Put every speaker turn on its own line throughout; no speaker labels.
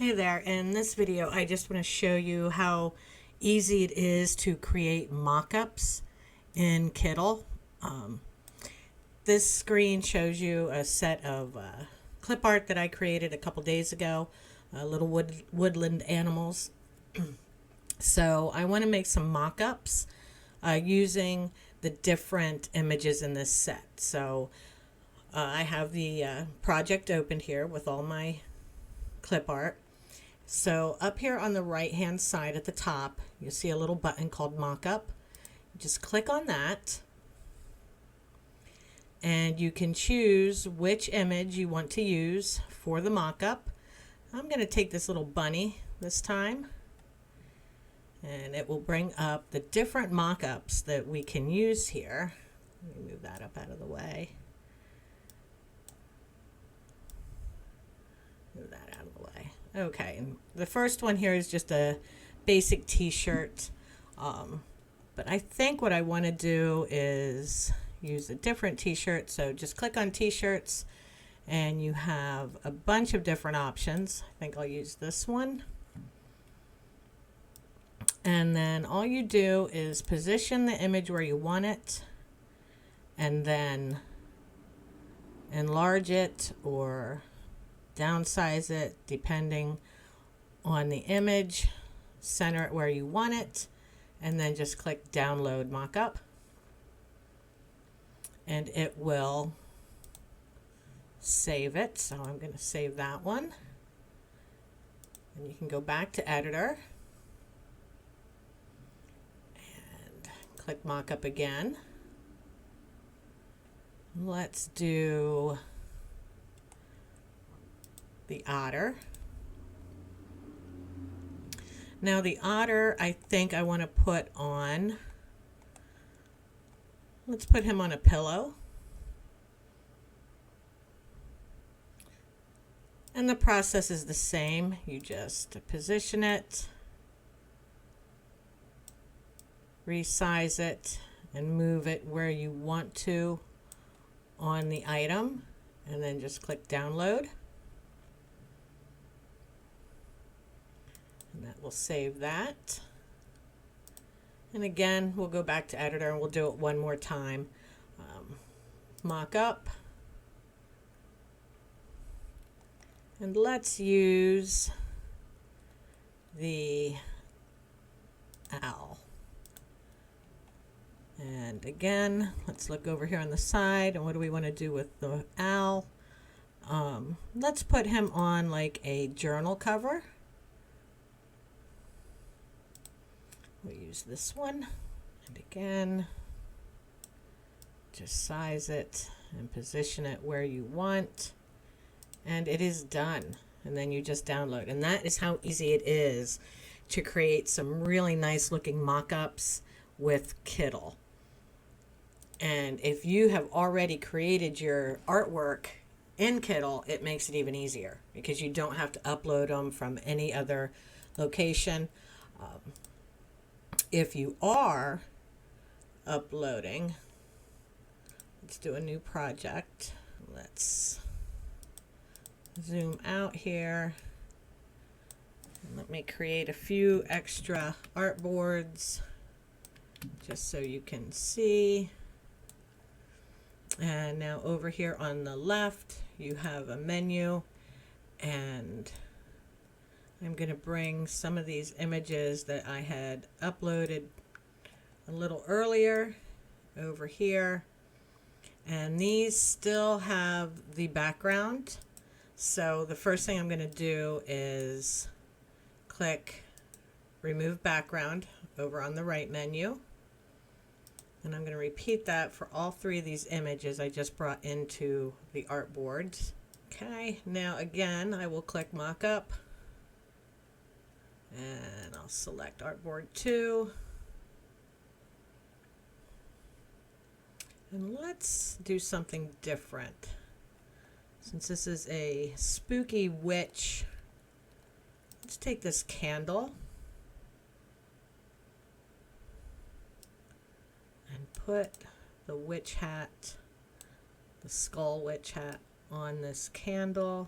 Hey there, in this video I just want to show you how easy it is to create mock-ups in Kittl. This screen shows you a set of clip art that I created a couple days ago, little woodland animals. So I want to make some mock-ups using the different images in this set. So I have the project opened here with all my clip art. So up here on the right hand side at the top, you'll see a little button called Mockup. Just click on that and you can choose which image you want to use for the mockup. I'm going to take this little bunny this time, and it will bring up the different mockups that we can use here. Let me move that up out of the way. Move that out of the way. Okay, and the first one here is just a basic t-shirt, but I think what I want to do is use a different t-shirt. So just click on t-shirts and you have a bunch of different options. I think I'll use this one, and then all you do is position the image where you want it and then enlarge it or downsize it depending on the image, center it where you want it, and then just click download mockup and it will save it. So I'm going to save that one, and you can go back to editor and click mockup again. Let's do the otter. Now the otter, I think I want to put on, let's put him on a pillow. And the process is the same. You just position it, resize it, and move it where you want to on the item, and then just click download. And that will save that. And again, we'll go back to editor and we'll do it one more time. Mock up. And let's use the owl. And again, let's look over here on the side, and what do we want to do with the owl? Let's put him on like a journal cover. We'll use this one, and again, just size it and position it where you want, and it is done. And then you just download, and that is how easy it is to create some really nice looking mock-ups with Kittl. And if you have already created your artwork in Kittl, it makes it even easier because you don't have to upload them from any other location. If you are uploading, let's do a new project. Let's zoom out here. And let me create a few extra artboards just so you can see. And now over here on the left, you have a menu, and I'm going to bring some of these images that I had uploaded a little earlier over here, and these still have the background. So the first thing I'm going to do is click remove background over on the right menu, and I'm going to repeat that for all three of these images I just brought into the artboards. Okay, now again I will click mockup, and I'll select artboard 2, and let's do something different. Since this is a spooky witch, let's take this candle and put the witch hat, the skull witch hat, on this candle.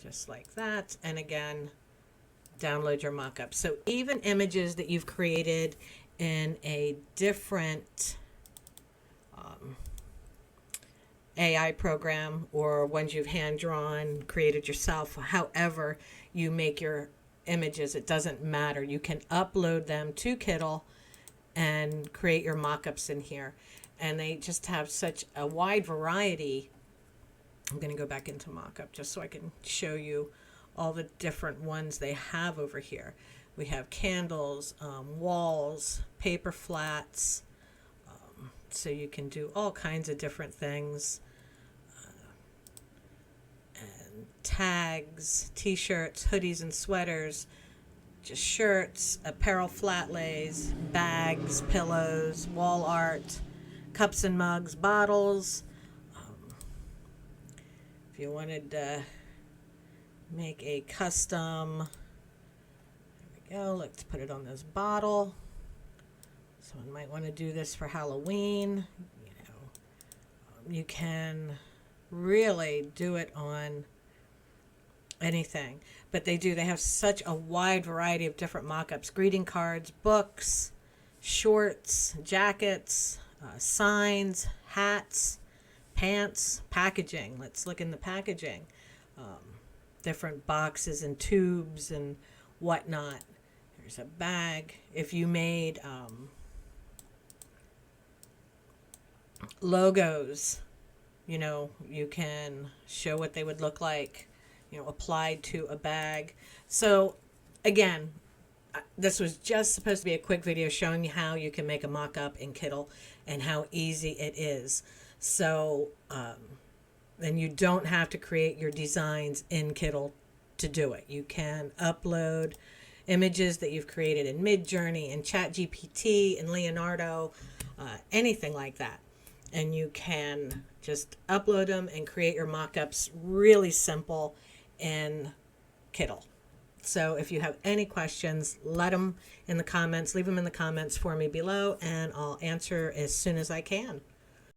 just like that. And again, download your mockup. So even images that you've created in a different AI program, or ones you've hand drawn, created yourself, however you make your images, it doesn't matter. You can upload them to Kittl and create your mockups in here. And they just have such a wide variety. I'm going to go back into mockup just so I can show you all the different ones they have over here. We have candles, walls, paper flats, so you can do all kinds of different things. And tags, t-shirts, hoodies and sweaters, just shirts, apparel flat lays, bags, pillows, wall art, cups and mugs, bottles. If you wanted to make a custom, there we go, let's put it on this bottle. Someone might want to do this for Halloween. You can really do it on anything. But they have such a wide variety of different mock-ups. Greeting cards, books, shorts, jackets, signs, hats, pants, packaging. Let's look in the packaging. Different boxes and tubes and whatnot. There's a bag. If you made logos, you can show what they would look like, applied to a bag. So again, this was just supposed to be a quick video showing you how you can make a mock-up in Kittl and how easy it is. So and you don't have to create your designs in Kittl to do it. You can upload images that you've created in Midjourney and ChatGPT and Leonardo, anything like that. And you can just upload them and create your mock-ups really simple in Kittl. So if you have any questions, let them in the comments, leave them in the comments for me below, and I'll answer as soon as I can.